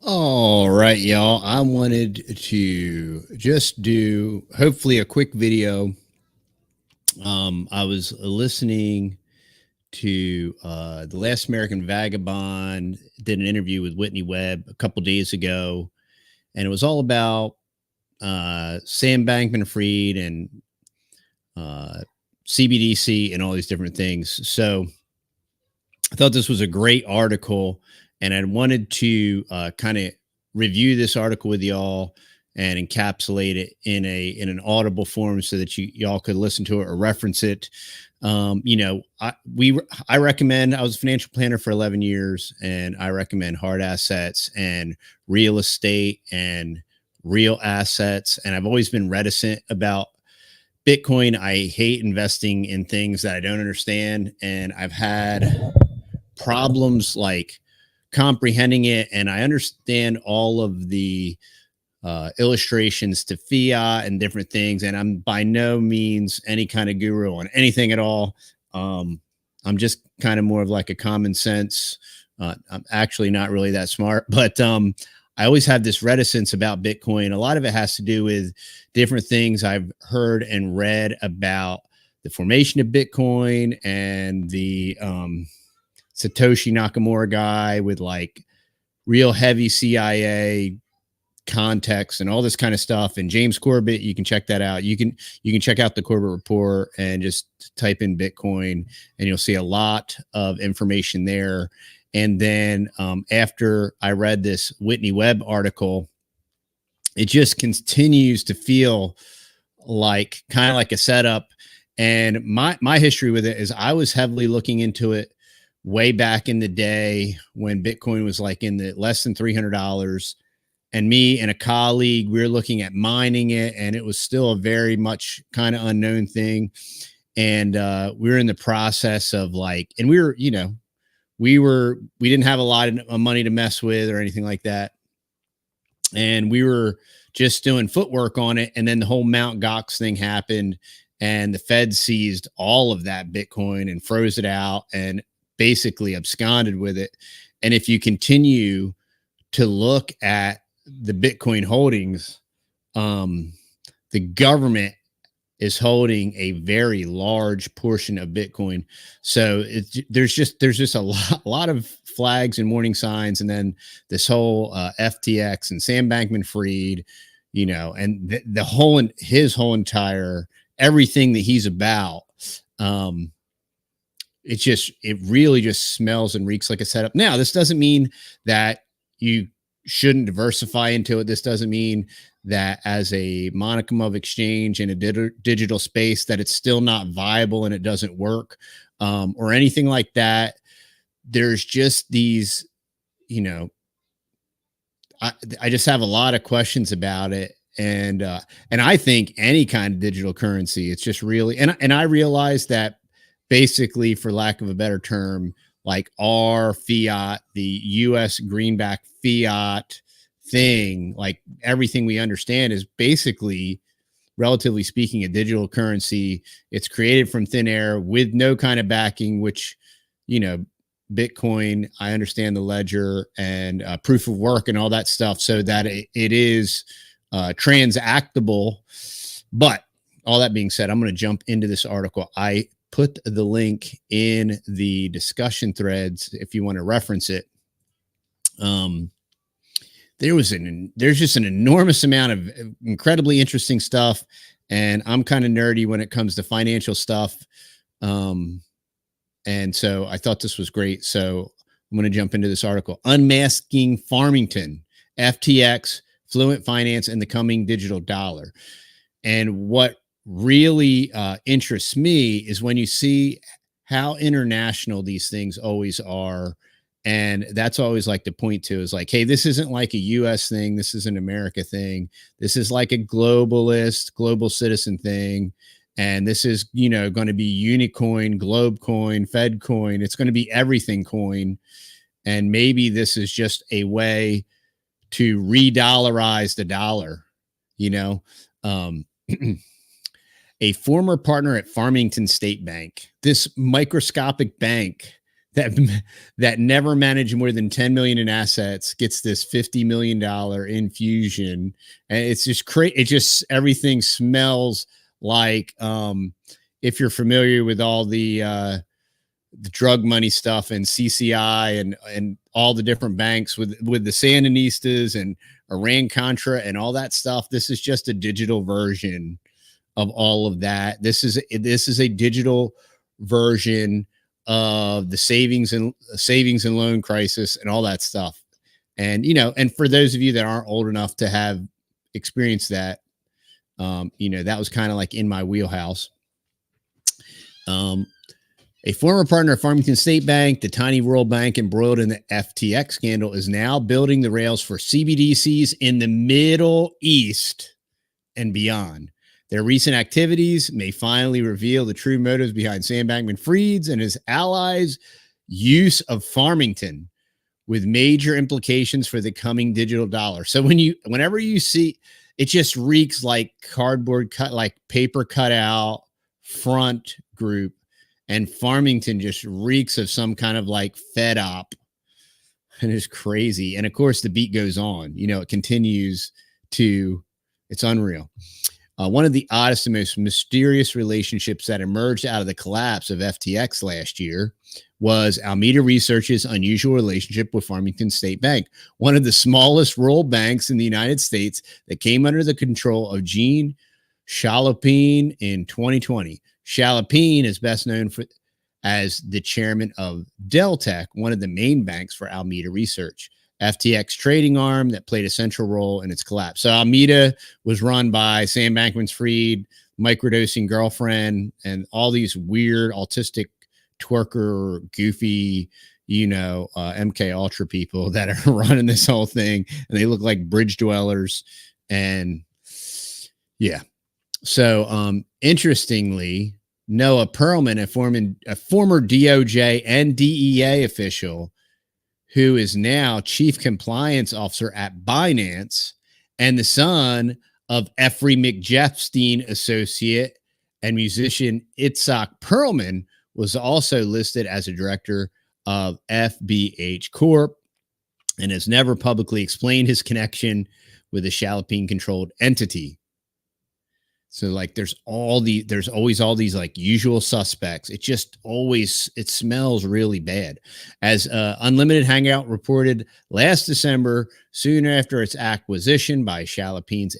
All right, y'all. I wanted to just do hopefully a quick video. I was listening to The Last American Vagabond, did an interview with Whitney Webb a couple days ago, and it was all about Sam Bankman-Fried and CBDC and all these different things. So I thought this was a great article, and I wanted to kind of review this article with y'all and encapsulate it in an audible form so that y'all could listen to it or reference it. I recommend. I was a financial planner for 11 years, and I recommend hard assets and real estate and real assets. And I've always been reticent about Bitcoin. I hate investing in things that I don't understand, and I've had problems like comprehending it. And I understand all of the illustrations to fiat and different things. And I'm by no means any kind of guru on anything at all. I'm just kind of more of like a common sense. I'm actually not really that smart, but I always have this reticence about Bitcoin. A lot of it has to do with different things I've heard and read about the formation of Bitcoin and the Satoshi Nakamura guy with like real heavy CIA context and all this kind of stuff. And James Corbett, you can check that out. You can check out the Corbett report and just type in Bitcoin and you'll see a lot of information there. And then after I read this Whitney Webb article, it just continues to feel like kind of like a setup. And my history with it is I was heavily looking into it way back in the day when Bitcoin was like in the less than $300. And me and a colleague, we were looking at mining it, and it was still a very much kind of unknown thing. And we were in the process of like, and we didn't have a lot of money to mess with or anything like that. And we were just doing footwork on it. And then the whole Mount Gox thing happened, and the Fed seized all of that Bitcoin and froze it out and basically absconded with it. And if you continue to look at the Bitcoin holdings, the government is holding a very large portion of Bitcoin. So there's just a lot of flags and warning signs. And then this whole FTX and Sam Bankman-Fried, and his whole entire everything that he's about. It really just smells and reeks like a setup. Now, this doesn't mean that you shouldn't diversify into it. This doesn't mean that as a monicum of exchange in a digital space that it's still not viable and it doesn't work or anything like that. There's just these, I just have a lot of questions about it. And I think any kind of digital currency, it's just really, and I realize that basically, for lack of a better term, like our fiat, the US greenback fiat thing, like everything we understand is basically, relatively speaking, a digital currency. It's created from thin air with no kind of backing, which, Bitcoin, I understand the ledger and proof of work and all that stuff so that it is transactable. But all that being said, I'm going to jump into this article. I put the link in the discussion threads if you want to reference it. There's just an enormous amount of incredibly interesting stuff, and I'm kind of nerdy when it comes to financial stuff. And so I thought this was great. So I'm going to jump into this article. Unmasking Farmington, FTX, Fluent Finance, and the coming digital dollar. And what really interests me is when you see how international these things always are. And that's always like to point to is like, hey, this isn't like a US thing. This is an America thing. This is like a globalist, global citizen thing. And this is, going to be Unicoin, Globecoin, Fedcoin. It's going to be everything coin. And maybe this is just a way to re-dollarize the dollar, a former partner at Farmington State Bank, this microscopic bank that never managed more than 10 million in assets gets this $50 million infusion. And it's just crazy. It just, everything smells like, if you're familiar with all the drug money stuff and CCI and all the different banks with the Sandinistas and Iran Contra and all that stuff, this is just a digital version of all of that. This is a digital version of the savings and loan crisis and all that stuff. And, and for those of you that aren't old enough to have experienced that, that was kind of like in my wheelhouse. A former partner of Farmington State Bank, the tiny rural bank embroiled in the FTX scandal, is now building the rails for CBDCs in the Middle East and beyond. Their recent activities may finally reveal the true motives behind Sam Bankman-Fried's and his allies' use of Farmington, with major implications for the coming digital dollar. So whenever you see, it just reeks like cardboard cut, like paper cutout front group, and Farmington just reeks of some kind of like Fed op, and it's crazy. And of course, the beat goes on. It continues to. It's unreal. One of the oddest and most mysterious relationships that emerged out of the collapse of FTX last year was Alameda Research's unusual relationship with Farmington State Bank, one of the smallest rural banks in the United States that came under the control of Gene Chalopin in 2020. Chalopin is best known as the chairman of Deltec, one of the main banks for Alameda Research, FTX trading arm that played a central role in its collapse. So Alameda was run by Sam Bankman-Fried, microdosing girlfriend, and all these weird autistic twerker, goofy, MK Ultra people that are running this whole thing, and they look like bridge dwellers. And yeah. So, interestingly, Noah Perlman, a former DOJ and DEA official who is now chief compliance officer at Binance and the son of Effrey McJeffstein associate and musician Itzhak Perlman, was also listed as a director of FBH Corp and has never publicly explained his connection with a Chalopin-controlled entity. So like there's always all these like usual suspects. It smells really bad. As Unlimited Hangout reported last December, soon after its acquisition by Chalopin's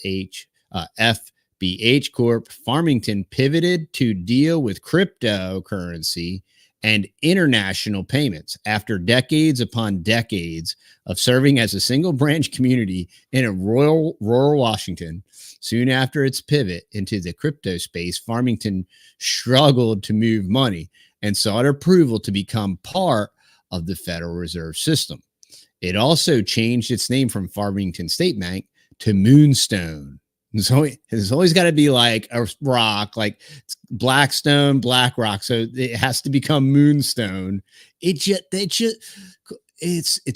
FBH Corp, Farmington pivoted to deal with cryptocurrency and international payments after decades upon decades of serving as a single branch community in a rural Washington. Soon after its pivot into the crypto space, Farmington struggled to move money and sought approval to become part of the Federal Reserve System. It also changed its name from Farmington State Bank to Moonstone. So it's always got to be like a rock, like Blackstone, Black Rock. So it has to become Moonstone. It's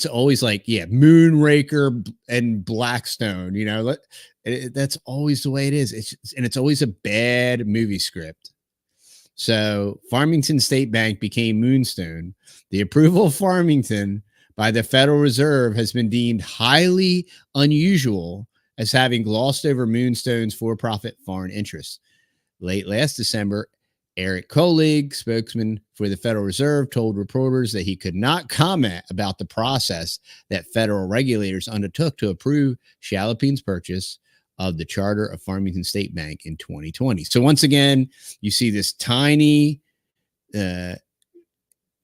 always like, yeah, Moonraker and Blackstone, that's always the way it is. It's always a bad movie script. So Farmington State Bank became Moonstone. The approval of Farmington by the Federal Reserve has been deemed highly unusual as having glossed over Moonstone's for-profit foreign interests. Late last December, Eric Koenig, spokesman for the Federal Reserve, told reporters that he could not comment about the process that federal regulators undertook to approve Chalopin's purchase of the charter of Farmington State Bank in 2020. So once again, you see this tiny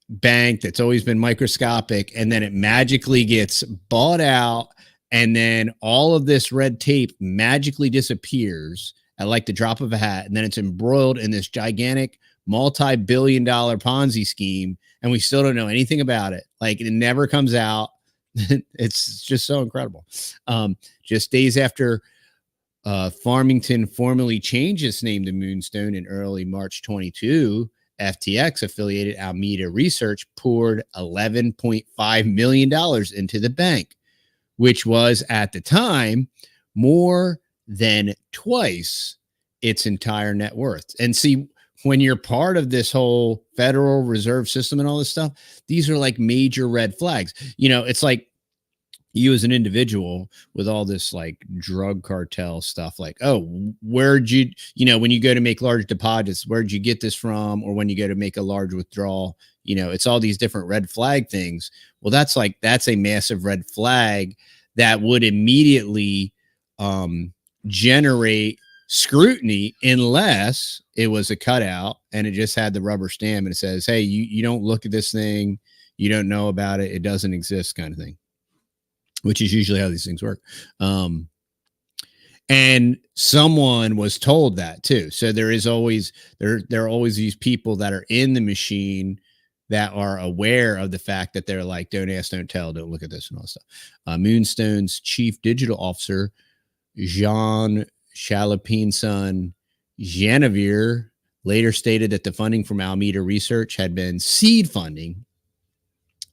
bank that's always been microscopic, and then it magically gets bought out, and then all of this red tape magically disappears at like the drop of a hat, and then it's embroiled in this gigantic multi-billion-dollar Ponzi scheme, and we still don't know anything about it. Like, it never comes out. It's just so incredible. Just days after Farmington formally changed its name to Moonstone in early March 22, FTX affiliated Alameda Research poured $11.5 million into the bank, which was at the time more than twice its entire net worth. And see, when you're part of this whole Federal Reserve System and all this stuff, these are like major red flags. It's like you as an individual with all this like drug cartel stuff, like, oh, where'd you, when you go to make large deposits, where'd you get this from? Or when you go to make a large withdrawal, it's all these different red flag things. Well, that's a massive red flag that would immediately generate scrutiny unless it was a cutout and it just had the rubber stamp and it says, hey, you don't look at this thing, you don't know about it, it doesn't exist, kind of thing, which is usually how these things work. And someone was told that too. So there are always these people that are in the machine that are aware of the fact that they're like, don't ask, don't tell, don't look at this and all that stuff. Moonstone's chief digital officer, Jean Chalopin's son, Genevieve, later stated that the funding from Alameda Research had been seed funding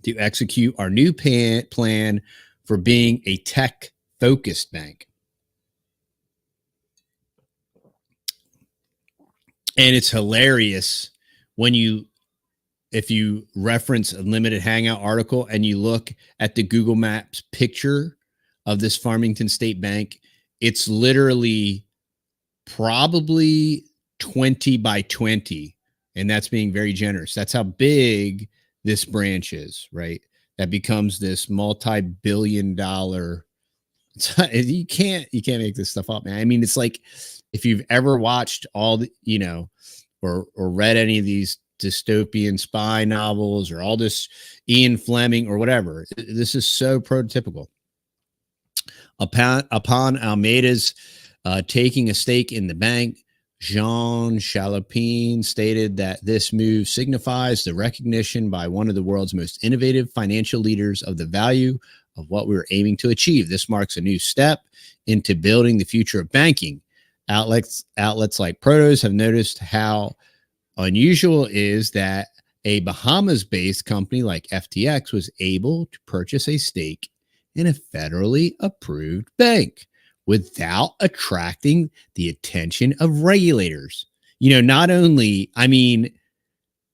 to execute our new plan for being a tech-focused bank. And it's hilarious if you reference a limited hangout article and you look at the Google Maps picture of this Farmington State Bank, it's literally probably 20 by 20. And that's being very generous. That's how big this branch is, right? That becomes this multi-billion-dollar. You can't make this stuff up, man. I mean, it's like if you've ever watched all the, or read any of these dystopian spy novels or all this Ian Fleming or whatever, this is so prototypical. Upon Almeida's taking a stake in the bank, Jean Chalopin stated that this move signifies the recognition by one of the world's most innovative financial leaders of the value of what we're aiming to achieve. This marks a new step into building the future of banking. Outlets like Protos have noticed how unusual it is that a Bahamas-based company like FTX was able to purchase a stake in a federally approved bank without attracting the attention of regulators. Not only,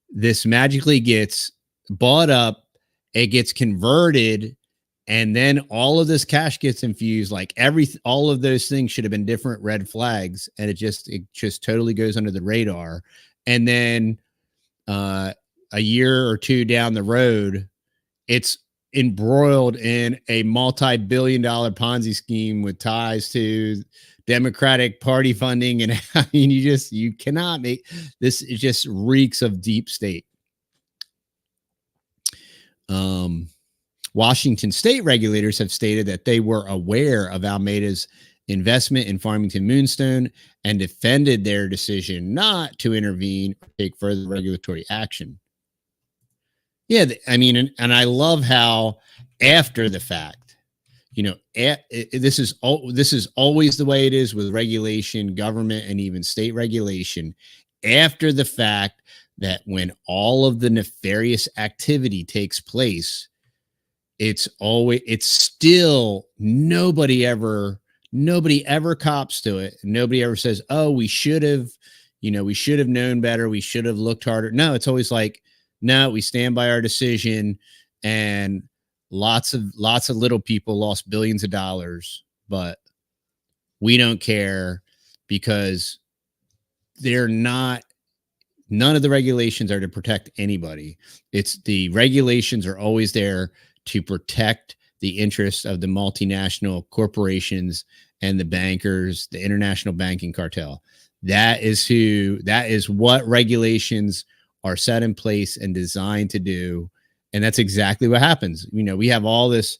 this magically gets bought up, it gets converted, and then all of this cash gets infused. Like all of those things should have been different red flags, and it just totally goes under the radar. And then a year or two down the road, it's embroiled in a multi-billion-dollar Ponzi scheme with ties to Democratic Party funding. And you cannot make this. It just reeks of deep state. Washington state regulators have stated that they were aware of Almeida's investment in Farmington Moonstone and defended their decision not to intervene or take further regulatory action. Yeah, and I love how after the fact, this is always the way it is with regulation, government, and even state regulation. After the fact, that when all of the nefarious activity takes place, it's still nobody ever cops to it. Nobody ever says, oh, we should have known better. We should have looked harder. No, it's always like, no, we stand by our decision, and lots of little people lost billions of dollars, but we don't care because none of the regulations are to protect anybody. It's the regulations are always there to protect the interests of the multinational corporations and the bankers, the international banking cartel. That is what regulations are set in place and designed to do. And that's exactly what happens. We have all this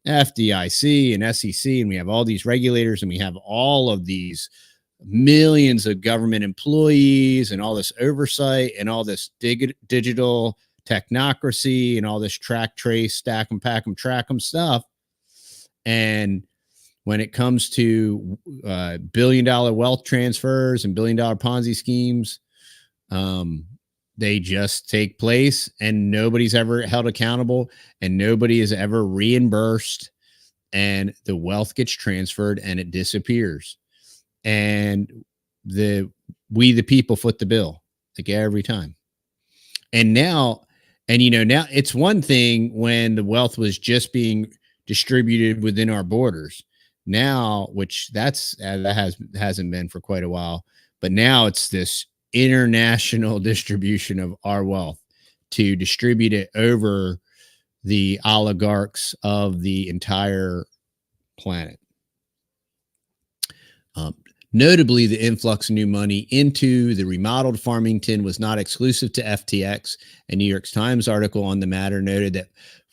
FDIC and SEC, and we have all these regulators, and we have all of these millions of government employees and all this oversight and all this digital technocracy and all this track, trace, stack them, pack them, track them stuff. And when it comes to billion-dollar wealth transfers and billion-dollar Ponzi schemes, they just take place, and nobody's ever held accountable, and nobody is ever reimbursed, and the wealth gets transferred and it disappears. And we the people foot the bill. like every time. And now, and now it's one thing when the wealth was just being distributed within our borders. Now, which that hasn't been for quite a while, but now it's this international distribution of our wealth to distribute it over the oligarchs of the entire planet. Notably, the influx of new money into the remodeled Farmington was not exclusive to FTX. A New York Times article on the matter noted that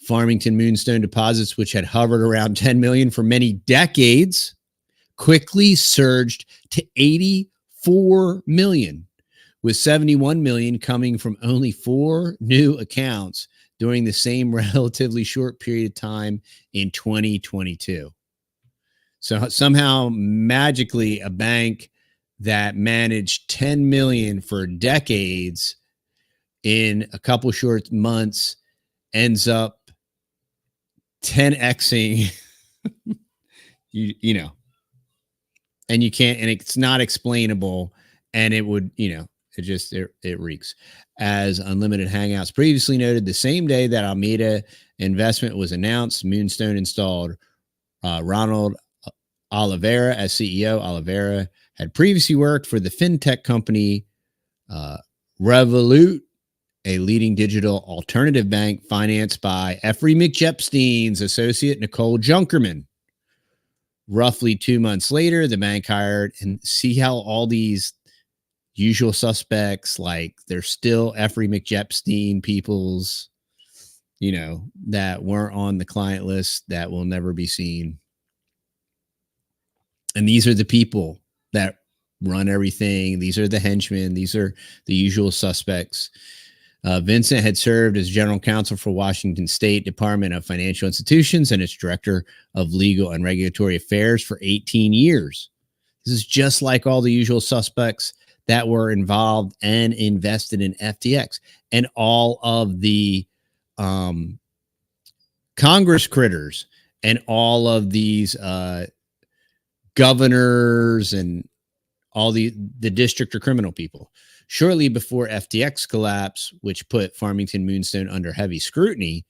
Farmington Moonstone deposits, which had hovered around 10 million for many decades, quickly surged to 84 million, with 71 million coming from only 4 new accounts during the same relatively short period of time in 2022. So somehow, magically, a bank that managed 10 million for decades in a couple short months ends up 10xing, and you can't, and it's not explainable, and it would, it reeks. As Unlimited Hangouts previously noted, the same day that Alameda investment was announced, Moonstone installed Ronald Oliveira as CEO. Oliveira had previously worked for the fintech company Revolut, a leading digital alternative bank financed by Effrey McJepstein's associate Nicole Junkerman. Roughly 2 months later, the bank hired, and see how all these usual suspects, like there's still Effrey McJepstein peoples, that weren't on the client list that will never be seen. And these are the people that run everything. These are the henchmen. These are the usual suspects. Vincent had served as general counsel for Washington State Department of Financial Institutions and its director of legal and regulatory affairs for 18 years. This is just like all the usual suspects that were involved and invested in FTX, and all of the Congress critters and all of these governors and all the district or criminal people. Shortly before FTX collapse, which put Farmington Moonstone under heavy scrutiny,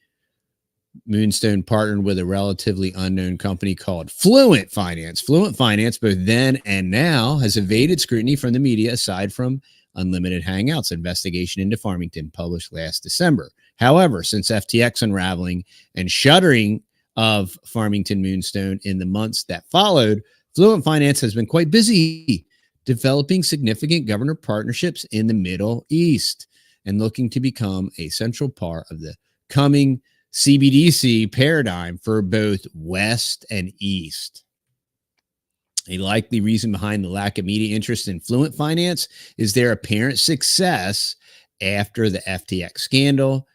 Moonstone partnered with a relatively unknown company called Fluent Finance. Fluent Finance, both then and now, has evaded scrutiny from the media aside from Unlimited Hangouts investigation into Farmington published last December. However, since FTX unraveling and shuttering of Farmington Moonstone in the months that followed, Fluent Finance has been quite busy developing significant government partnerships in the Middle East and looking to become a central part of the coming CBDC paradigm for both West and East. A likely reason behind the lack of media interest in Fluent Finance is their apparent success after the FTX scandal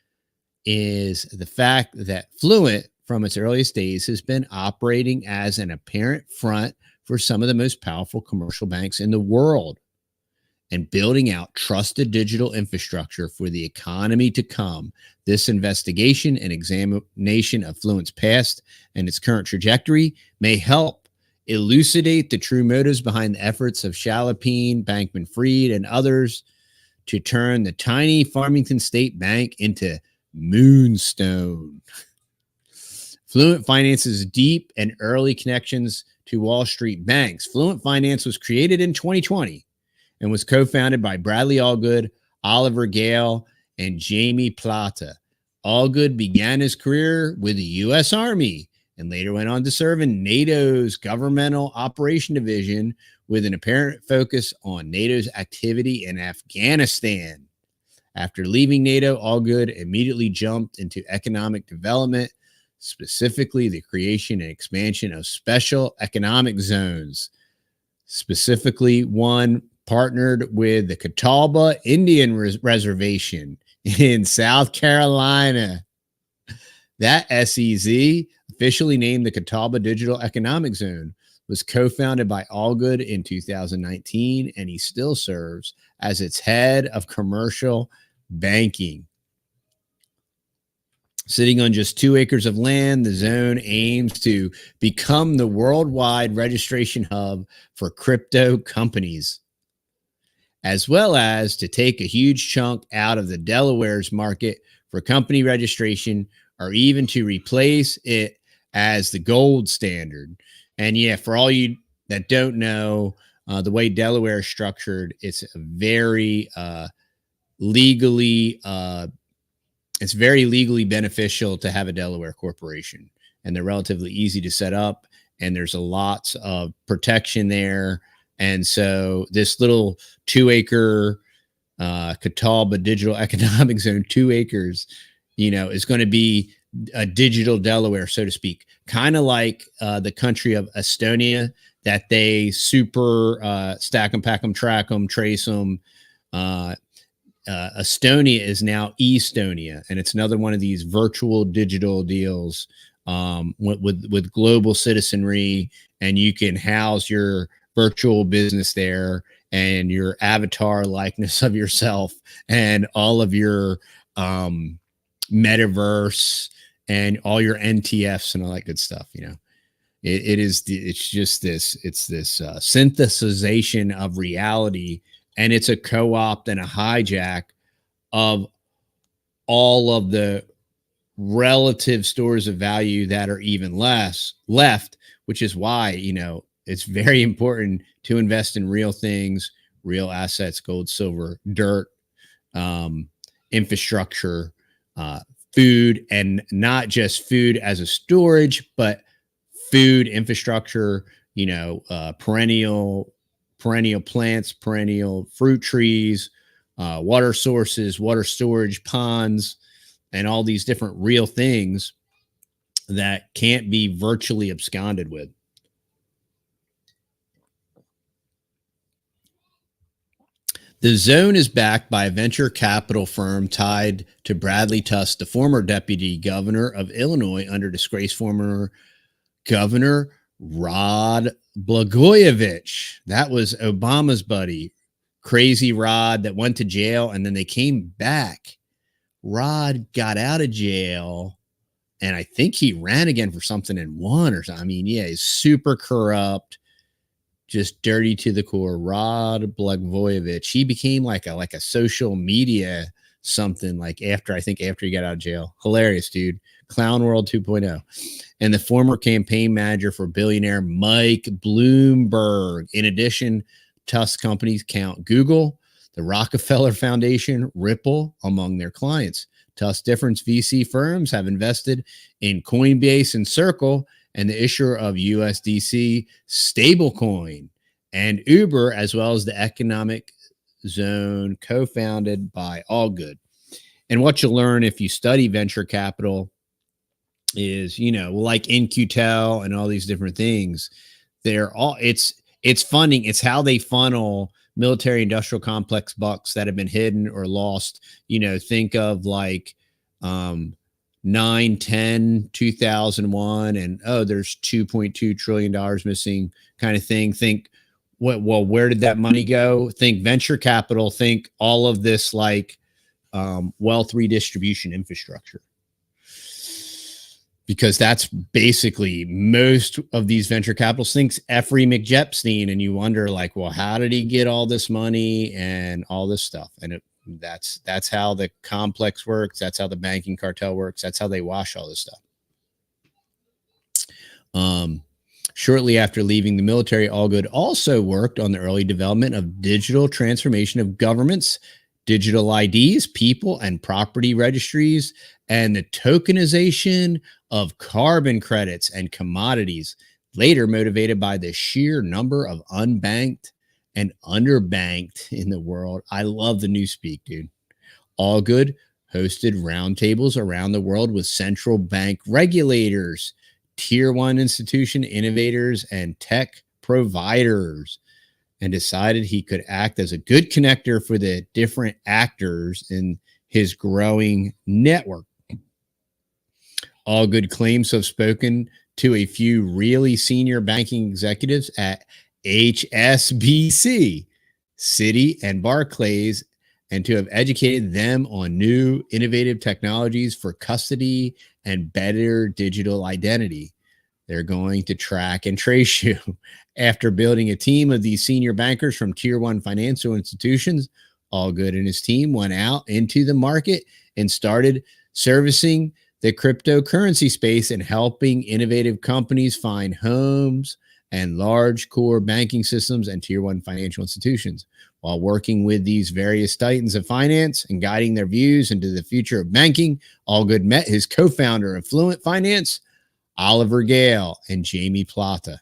is the fact that Fluent, from its earliest days, has been operating as an apparent front for some of the most powerful commercial banks in the world and building out trusted digital infrastructure for the economy to come. This investigation and examination of Fluent's past and its current trajectory may help elucidate the true motives behind the efforts of Chalopin, Bankman-Fried, and others to turn the tiny Farmington State Bank into Moonstone. Fluent Finance's deep and early connections to Wall Street banks. Fluent Finance was created in 2020 and was co-founded by Bradley Allgood, Oliver Gale, and Jamie Plata. Allgood began his career with the U.S. Army and later went on to serve in NATO's Governmental Operation Division with an apparent focus on NATO's activity in Afghanistan. After leaving NATO, Allgood immediately jumped into economic development, specifically the creation and expansion of special economic zones, specifically one partnered with the Catawba Indian Reservation in South Carolina. That SEZ, officially named the Catawba Digital Economic Zone, was co-founded by Allgood in 2019, and he still serves as its head of commercial banking. Sitting on just 2 acres of land, the zone aims to become the worldwide registration hub for crypto companies. as well as to take a huge chunk out of the Delaware's market for company registration, or even to replace it as the gold standard. And yeah, for all you that don't know, the way Delaware is structured, it's very legally it's very legally beneficial to have a Delaware corporation, and they're relatively easy to set up, and there's a lots of protection there. And so this little 2-acre Catawba digital economic zone, 2 acres, is going to be a digital Delaware, so to speak, kind of like the country of Estonia, that they super stack them, pack them, track them, trace them. Estonia is now Estonia, and it's another one of these virtual digital deals with global citizenry, and you can house your virtual business there and your avatar likeness of yourself and all of your metaverse and all your NTFs and all that good stuff. It's just this synthesization of reality, and it's a co-opt and a hijack of all of the relative stores of value that are even less left, which is why, it's very important to invest in real things, real assets, gold, silver, dirt, infrastructure, food, and not just food as a storage, but food infrastructure, perennial plants, perennial fruit trees, water sources, water storage, ponds, and all these different real things that can't be virtually absconded with. The zone is backed by a venture capital firm tied to Bradley Tusk, the former deputy governor of Illinois under disgraced former Governor Rod Blagojevich. That was Obama's buddy, Crazy Rod, that went to jail, and then they came back. Rod got out of jail, and I think he ran again for something and won or something. I mean, yeah, he's super corrupt, just dirty to the core. Rod Blagojevich. He became like a social media something, like after he got out of jail. Hilarious, dude. Clown World 2.0. And the former campaign manager for billionaire Mike Bloomberg. In addition, Tusk companies count Google, the Rockefeller Foundation, Ripple among their clients. Tusk difference VC firms have invested in Coinbase and Circle, and the issuer of USDC stablecoin, and Uber, as well as the economic zone co-founded by Allgood. And what you'll learn if you study venture capital is, like In-Q-Tel and all these different things, it's funding. It's how they funnel military industrial complex bucks that have been hidden or lost. Think of like 9/10 2001 and there's $2.2 trillion missing kind of thing. Think where did that money go? Think venture capital. Think all of this like wealth redistribution infrastructure, because that's basically most of these venture capitalists. Thinks Effrey McJepstein, and you wonder like, well, how did he get all this money and all this stuff? And that's how the complex works. That's how the banking cartel works. That's how they wash all this stuff. Shortly after leaving the military, Allgood also worked on the early development of digital transformation of governments, digital IDs, people and property registries, and the tokenization of carbon credits and commodities, later motivated by the sheer number of unbanked and underbanked in the world. I love the newspeak, dude. Allgood hosted roundtables around the world with central bank regulators, tier one institution innovators, and tech providers, and decided he could act as a good connector for the different actors in his growing network. Allgood claims to have spoken to a few really senior banking executives at HSBC, Citi, and Barclays, and to have educated them on new innovative technologies for custody and better digital identity. they're going to track and trace you. After building a team of these senior bankers from tier one financial institutions, Allgood and his team went out into the market and started servicing the cryptocurrency space and helping innovative companies find homes and large core banking systems and tier one financial institutions. While working with these various titans of finance and guiding their views into the future of banking, Allgood met his co-founder of Fluent Finance, Oliver Gale, and Jamie Plata.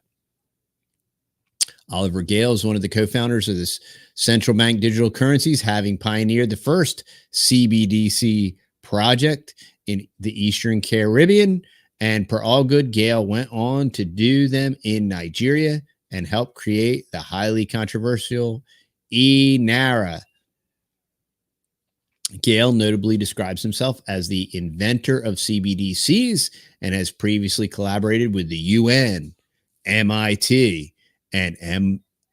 Oliver Gale is one of the co-founders of this central bank digital currencies, having pioneered the first CBDC project in the Eastern Caribbean. And per Allgood, Gale went on to do them in Nigeria and help create the highly controversial Naira. Gale notably describes himself as the inventor of CBDCs and has previously collaborated with the UN, MIT, and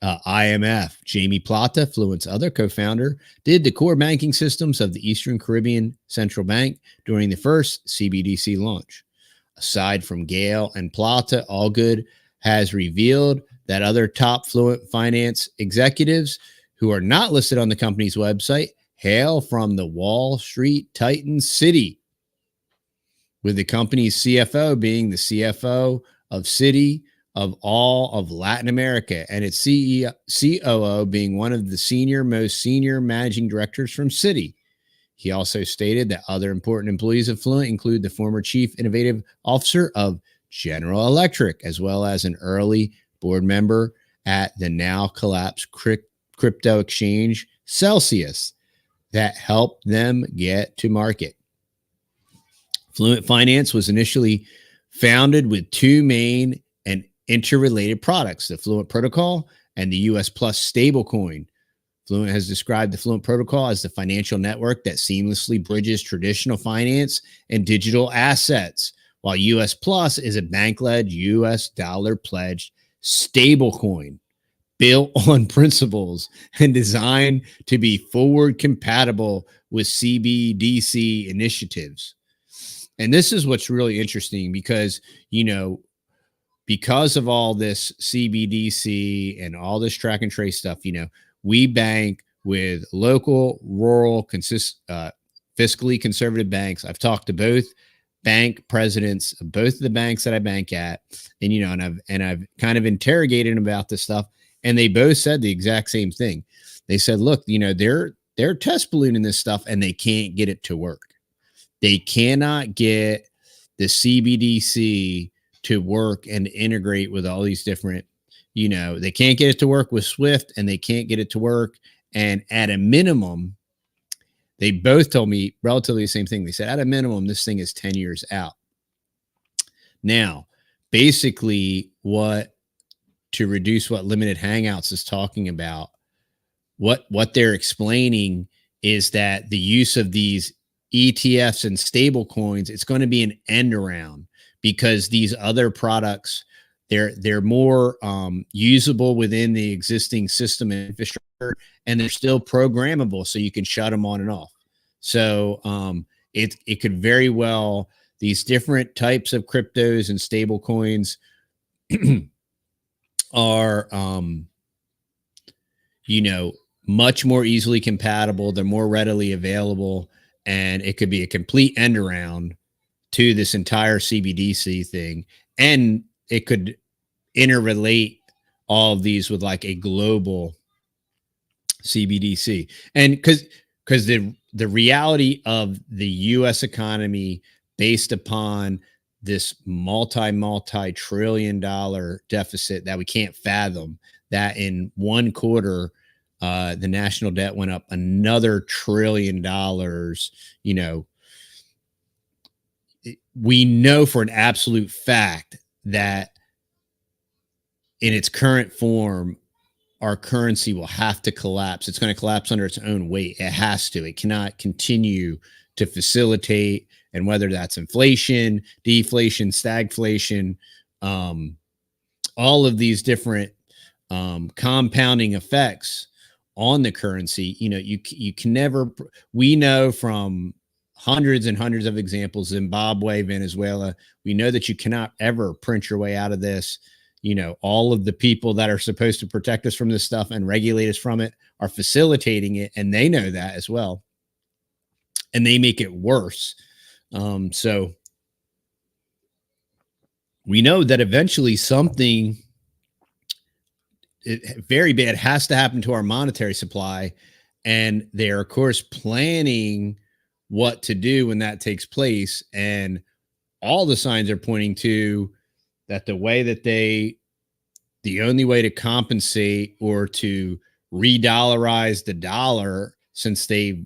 IMF. Jamie Plata, Fluent's other co-founder, did the core banking systems of the Eastern Caribbean Central Bank during the first CBDC launch. Aside from Gale and Plata, Allgood has revealed that other top Fluent Finance executives who are not listed on the company's website hail from the Wall Street Titan City, with the company's CFO being the CFO of Citi of all of Latin America and its COO being one of the most senior managing directors from Citi. He also stated that other important employees of Fluent include the former chief innovative officer of General Electric, as well as an early board member at the now collapsed crypto exchange Celsius that helped them get to market. Fluent Finance was initially founded with two main and interrelated products, the Fluent Protocol and the US Plus stablecoin. Fluent has described the Fluent Protocol as the financial network that seamlessly bridges traditional finance and digital assets, while US Plus is a bank-led US dollar pledged stablecoin built on principles and designed to be forward compatible with CBDC initiatives. And this is what's really interesting because, because of all this CBDC and all this track and trace stuff, we bank with local, rural, fiscally conservative banks. I've talked to both bank presidents of both of the banks that I bank at, and I've kind of interrogated them about this stuff, and they both said the exact same thing. They said, look, they're test ballooning this stuff and they can't get it to work. They cannot get the CBDC to work and integrate with all these different, they can't get it to work with Swift and they can't get it to work. And at a minimum, they both told me relatively the same thing. They said, at a minimum, this thing is 10 years out. Now, basically to reduce what Limited Hangouts is talking about, what they're explaining is that the use of these ETFs and stable coins, it's going to be an end around because these other products, they're more usable within the existing system and infrastructure, and they're still programmable, so you can shut them on and off. So it could very well, these different types of cryptos and stable coins are much more easily compatible. They're more readily available, and it could be a complete end around to this entire CBDC thing. And it could interrelate all of these with like a global CBDC. And because the reality of the US economy based upon this multi-trillion dollar deficit that we can't fathom, that in one quarter, the national debt went up another $1 trillion. We know for an absolute fact that in its current form, our currency will have to collapse. It's going to collapse under its own weight. It has to. It cannot continue to facilitate, and whether that's inflation, deflation, stagflation, all of these different compounding effects on the currency. You can never. We know from hundreds and hundreds of examples, Zimbabwe, Venezuela. We know that you cannot ever print your way out of this. You know, all of the people that are supposed to protect us from this stuff and regulate us from it are facilitating it, and they know that as well. And they make it worse. So we know that eventually something very bad has to happen to our monetary supply. And they're, of course, planning what to do when that takes place. And all the signs are pointing to that the only way to compensate or to re-dollarize the dollar, since they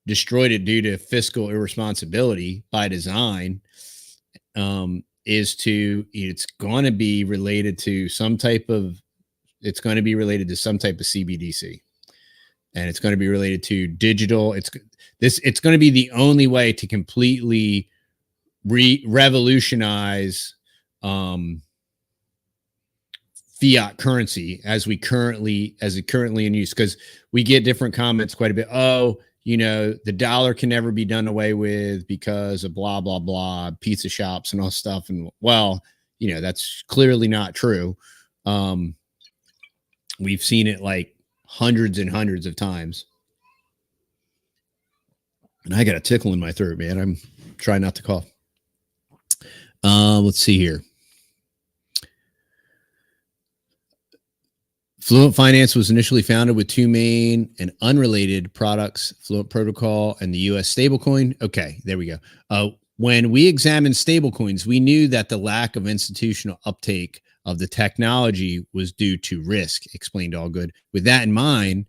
destroyed it due to fiscal irresponsibility by design, it's going to be related to some type of CBDC, and it's going to be related to digital. It's going to be the only way to completely revolutionize fiat currency as it currently in use. Because we get different comments quite a bit. Oh, you know, the dollar can never be done away with because of blah, blah, blah, pizza shops and all stuff. And well, you know, that's clearly not true. We've seen it like hundreds and hundreds of times. And I got a tickle in my throat, man. I'm trying not to cough. Let's see here. Fluent Finance was initially founded with two main and unrelated products, Fluent Protocol and the US stablecoin. Okay, there we go. When we examined stablecoins, we knew that the lack of institutional uptake of the technology was due to risk, explained Allgood. With that in mind,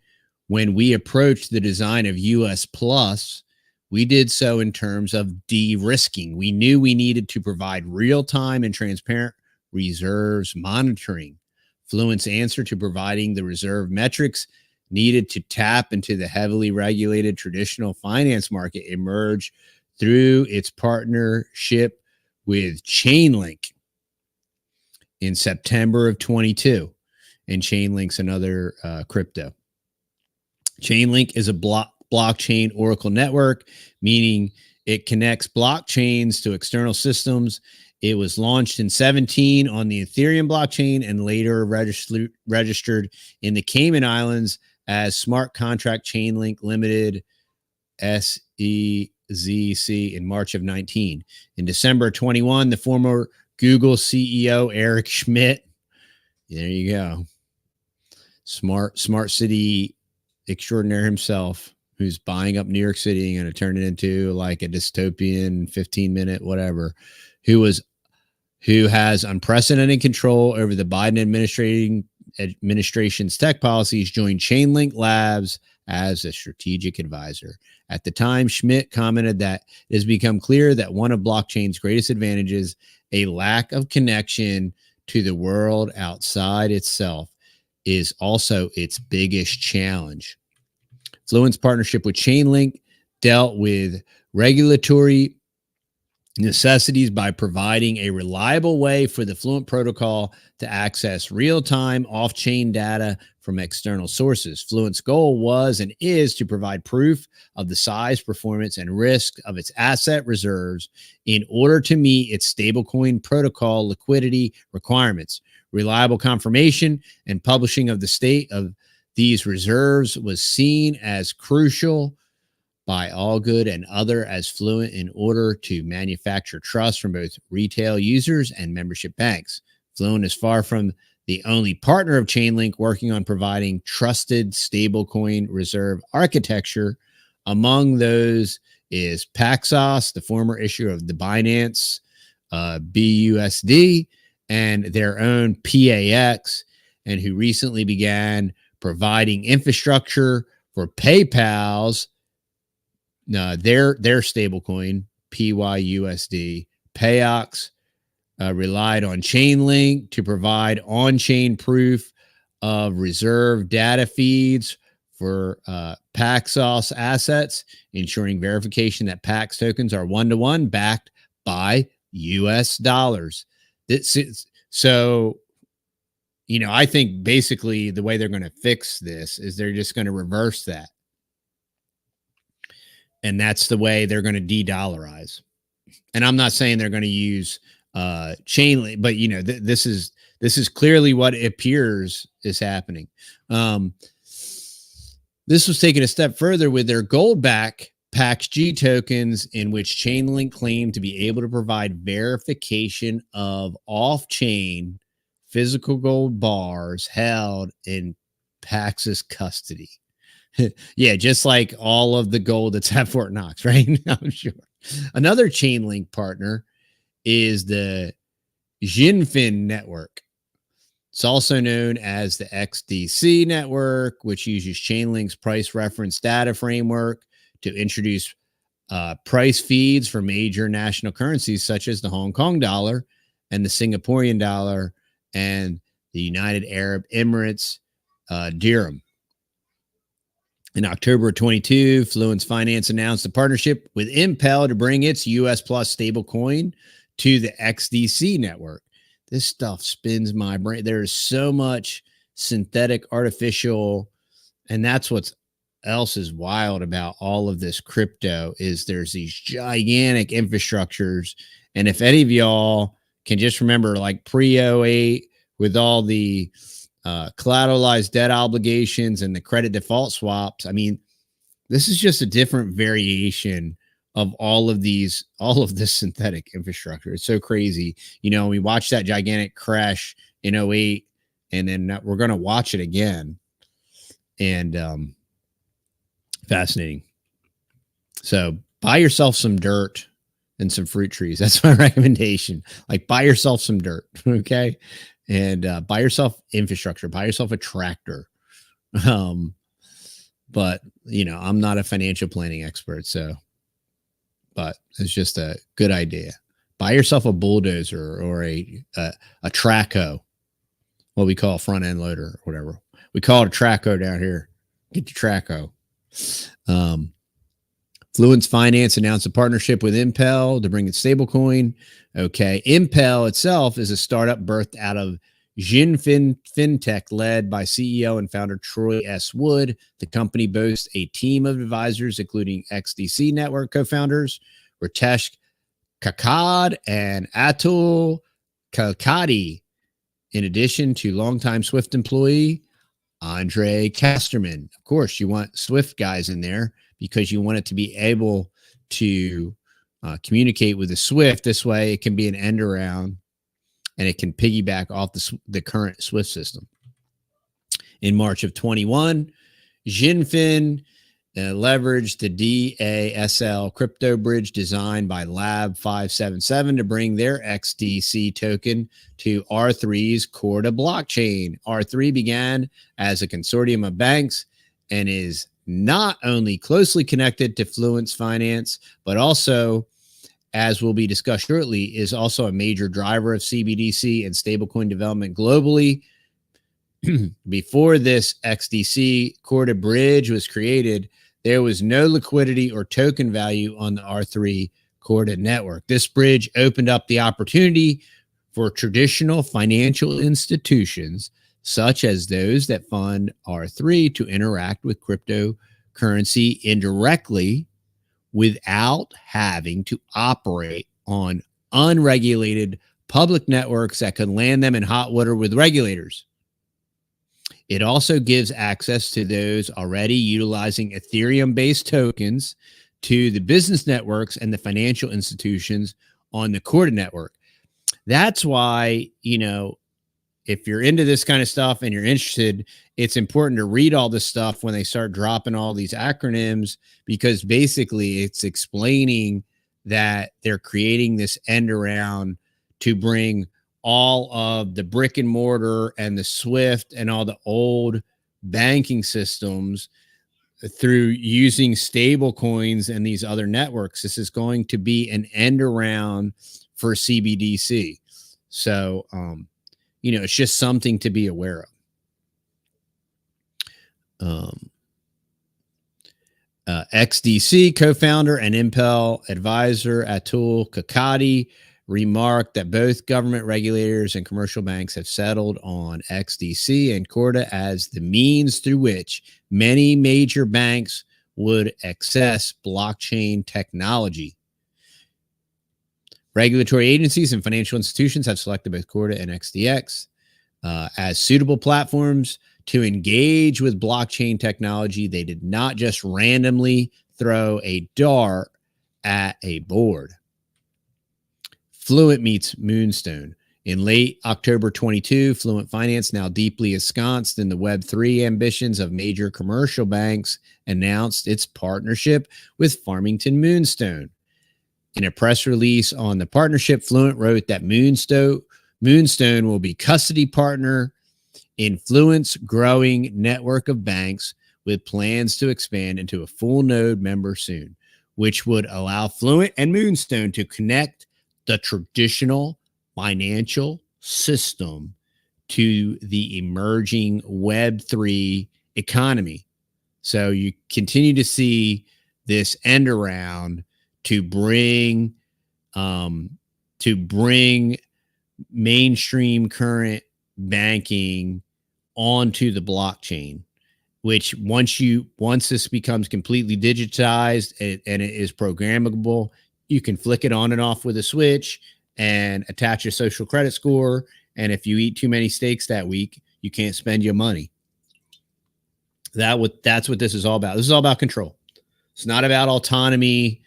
when we approached the design of US Plus, we did so in terms of de-risking. We knew we needed to provide real-time and transparent reserves monitoring. Fluent's answer to providing the reserve metrics needed to tap into the heavily regulated traditional finance market emerged through its partnership with Chainlink in September of 22. And Chainlink's another crypto. Chainlink is a blockchain oracle network, meaning it connects blockchains to external systems. It was launched in 2017 on the Ethereum blockchain and later registered in the Cayman Islands as Smart Contract Chainlink Limited, SEZC, in March of 19. In December 21, the former Google CEO Eric Schmidt, there you go, smart city extraordinaire himself, who's buying up New York City and going to turn it into like a dystopian 15-minute whatever, who has unprecedented control over the Biden administration's tech policies, joined Chainlink Labs as a strategic advisor. At the time, Schmidt commented that it has become clear that one of blockchain's greatest advantages, a lack of connection to the world outside itself, is also its biggest challenge. Fluent's partnership with Chainlink dealt with regulatory necessities by providing a reliable way for the Fluent protocol to access real-time off-chain data from external sources. Fluent's goal was and is to provide proof of the size, performance, and risk of its asset reserves in order to meet its stablecoin protocol liquidity requirements. Reliable confirmation and publishing of the state of these reserves was seen as crucial by Allgood and other as Fluent in order to manufacture trust from both retail users and membership banks. Fluent is far from the only partner of Chainlink working on providing trusted stablecoin reserve architecture. Among those is Paxos, the former issuer of the Binance BUSD, and their own PAX, and who recently began providing infrastructure for PayPal's their stablecoin, PYUSD. Payox relied on Chainlink to provide on-chain proof of reserve data feeds for Paxos assets, ensuring verification that Pax tokens are one-to-one backed by US dollars. So, you know, I think basically the way they're going to fix this is they're just going to reverse that. And that's the way they're going to de-dollarize. And I'm not saying they're going to use chain link, but this is clearly what it appears is happening. This was taken a step further with their gold-backed PAX-G tokens, in which Chainlink claimed to be able to provide verification of off-chain physical gold bars held in Pax's custody. Yeah, just like all of the gold that's at Fort Knox, right? I'm sure. Another Chainlink partner is the Xinfin network. It's also known as the XDC network, which uses Chainlink's price reference data framework to introduce price feeds for major national currencies such as the Hong Kong dollar and the Singaporean dollar and the United Arab Emirates dirham. In October 22, Fluent Finance announced a partnership with Impel to bring its US Plus stablecoin to the XDC network. This stuff spins my brain. There is so much synthetic, artificial, and that's what's else is wild about all of this crypto is there's these gigantic infrastructures. And if any of y'all can just remember, like pre-08 with all the collateralized debt obligations and the credit default swaps, I mean, this is just a different variation of all of this synthetic infrastructure. It's so crazy. We watched that gigantic crash in 08, and then we're going to watch it again. And fascinating. So buy yourself some dirt and some fruit trees. That's my recommendation. Like, buy yourself some dirt. Okay. And buy yourself infrastructure, buy yourself a tractor. But I'm not a financial planning expert, but it's just a good idea. Buy yourself a bulldozer or a track hoe, what we call a front end loader or whatever. We call it a track hoe down here. Get your track hoe. Fluent Finance announced a partnership with Impel to bring its stablecoin. Okay. Impel itself is a startup birthed out of Xinfin Fintech, led by CEO and founder Troy S. Wood. The company boasts a team of advisors, including XDC network co-founders Ritesh Kakad and Atul Kalkadi, in addition to longtime Swift employee Andre Casterman. Of course, you want Swift guys in there because you want it to be able to communicate with the Swift. This way it can be an end around and it can piggyback off the current Swift system. In March of 21, Xinfin leveraged the DASL crypto bridge designed by Lab 577 to bring their XDC token to R3's Corda blockchain. R3 began as a consortium of banks and is not only closely connected to Fluent Finance, but also, as will be discussed shortly, is also a major driver of CBDC and stablecoin development globally. Before this XDC Corda bridge was created, there was no liquidity or token value on the R3 Corda network. This bridge opened up the opportunity for traditional financial institutions, such as those that fund R3, to interact with cryptocurrency indirectly without having to operate on unregulated public networks that could land them in hot water with regulators. It also gives access to those already utilizing Ethereum-based tokens to the business networks and the financial institutions on the Corda network. That's why, if you're into this kind of stuff and you're interested, it's important to read all this stuff when they start dropping all these acronyms, because basically it's explaining that they're creating this end around to bring all of the brick and mortar and the Swift and all the old banking systems through using stable coins and these other networks. This is going to be an end around for CBDC. So, it's just something to be aware of. XDC co-founder and Impel advisor Atul Kakadi remarked that both government regulators and commercial banks have settled on XDC and Corda as the means through which many major banks would access blockchain technology. Regulatory agencies and financial institutions have selected both Corda and XDX as suitable platforms to engage with blockchain technology. They did not just randomly throw a dart at a board. Fluent meets Moonstone. In late October 22, Fluent Finance, now deeply ensconced in the Web3 ambitions of major commercial banks, announced its partnership with Farmington Moonstone. In a press release on the partnership, Fluent wrote that Moonstone will be custody partner in Fluent's growing network of banks, with plans to expand into a full node member soon, which would allow Fluent and Moonstone to connect the traditional financial system to the emerging Web3 economy. So you continue to see this end around to bring mainstream current banking onto the blockchain, which once this becomes completely digitized and it is programmable, you can flick it on and off with a switch and attach a social credit score. And if you eat too many steaks that week, you can't spend your money. That's what this is all about. This is all about control. It's not about autonomy.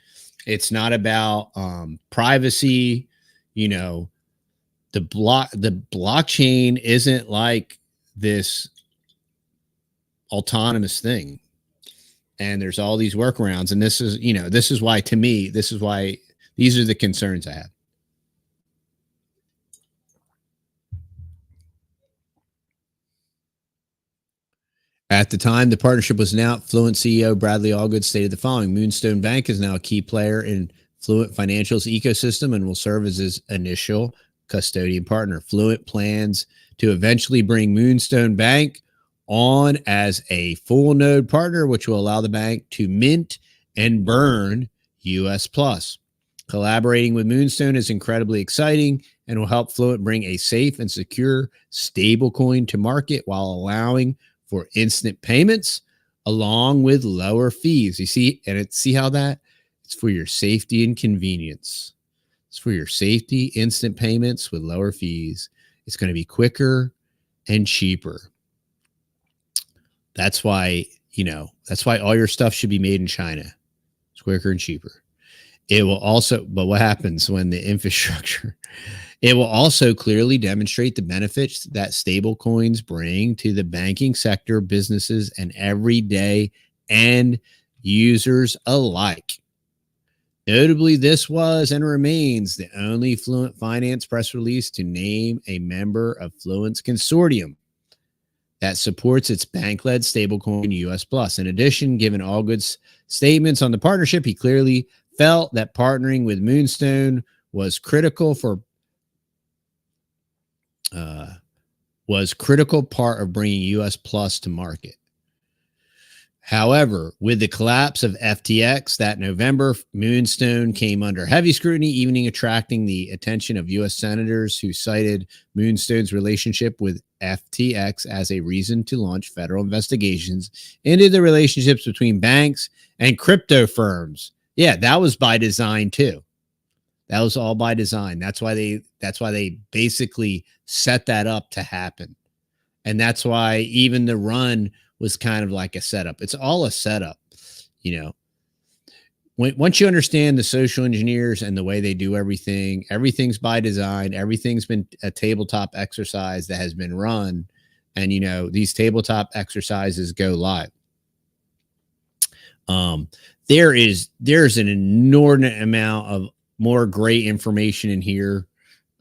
It's not about privacy. You know, the blockchain isn't like this autonomous thing. And there's all these workarounds. And this is why, to me, these are the concerns I have. At the time the partnership was announced, Fluent CEO Bradley Allgood stated the following: Moonstone Bank is now a key player in Fluent Financial's ecosystem and will serve as his initial custodian partner. Fluent plans to eventually bring Moonstone Bank on as a full node partner, which will allow the bank to mint and burn US Plus. Collaborating with Moonstone is incredibly exciting and will help Fluent bring a safe and secure stablecoin to market while allowing for instant payments along with lower fees. You see, and see how that it's for your safety and convenience. It's for your safety, instant payments with lower fees. It's going to be quicker and cheaper. That's why all your stuff should be made in China. It's quicker and cheaper. It will also, but what happens when the infrastructure, it will also clearly demonstrate the benefits that stable coins bring to the banking sector, businesses, and everyday end users alike. Notably, this was and remains the only Fluent Finance press release to name a member of Fluent's consortium that supports its bank-led stablecoin US Plus. In addition, given Allgood's statements on the partnership, he clearly felt that partnering with Moonstone was critical part of bringing US Plus to market. However, with the collapse of FTX that November, Moonstone came under heavy scrutiny, even attracting the attention of U.S. senators who cited Moonstone's relationship with FTX as a reason to launch federal investigations into the relationships between banks and crypto firms. Yeah, that was by design too. That was all by design. That's why they basically set that up to happen. And that's why even the run was kind of like a setup. It's all a setup, you know. Once you understand the social engineers and the way they do everything, everything's by design. Everything's been a tabletop exercise that has been run. And, you know, these tabletop exercises go live. There's an inordinate amount of more great information in here.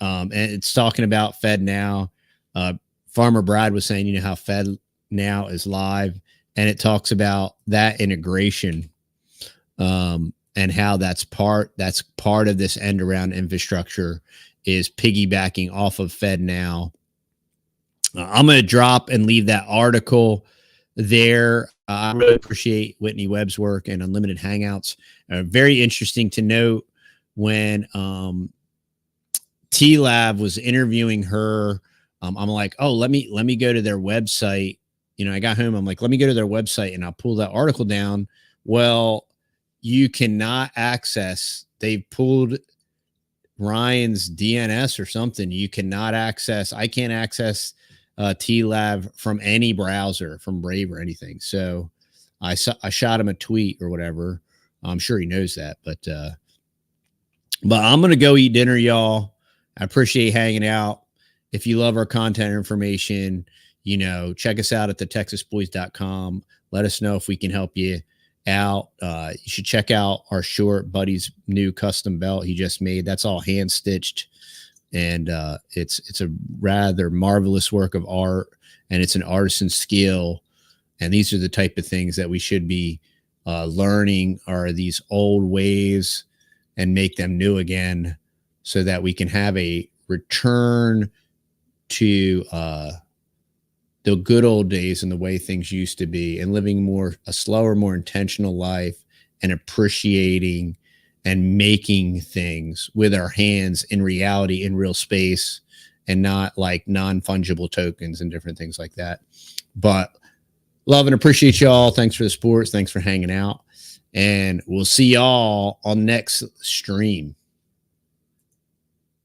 And it's talking about Fed Now. Farmer Brad was saying, you know, how Fed Now is live, and it talks about that integration and how that's part of this end around infrastructure is piggybacking off of Fed Now. I'm going to drop and leave that article there. I really appreciate Whitney Webb's work and Unlimited Hangouts. Very interesting to note when T-Lab was interviewing her. I'm like, oh, let me go to their website. You know, I got home. I'm like, let me go to their website and I'll pull that article down. Well, you cannot access, they pulled Ryan's DNS or something. You cannot access, I can't access TLAV from any browser, from Brave or anything. So I shot him a tweet or whatever. I'm sure he knows that, but I'm going to go eat dinner, y'all. I appreciate hanging out. If you love our content information, you know, check us out at TheTexasBoys.com. Let us know if we can help you out. You should check out our short buddy's new custom belt he just made. That's all hand stitched, and it's a rather marvelous work of art, and it's an artisan skill. And these are the type of things that we should be learning, are these old ways, and make them new again, so that we can have a return to the good old days and the way things used to be, and living a slower, more intentional life, and appreciating and making things with our hands in reality, in real space, and not like non-fungible tokens and different things like that. But love and appreciate y'all. Thanks for the sports. Thanks for hanging out. And we'll see y'all on next stream.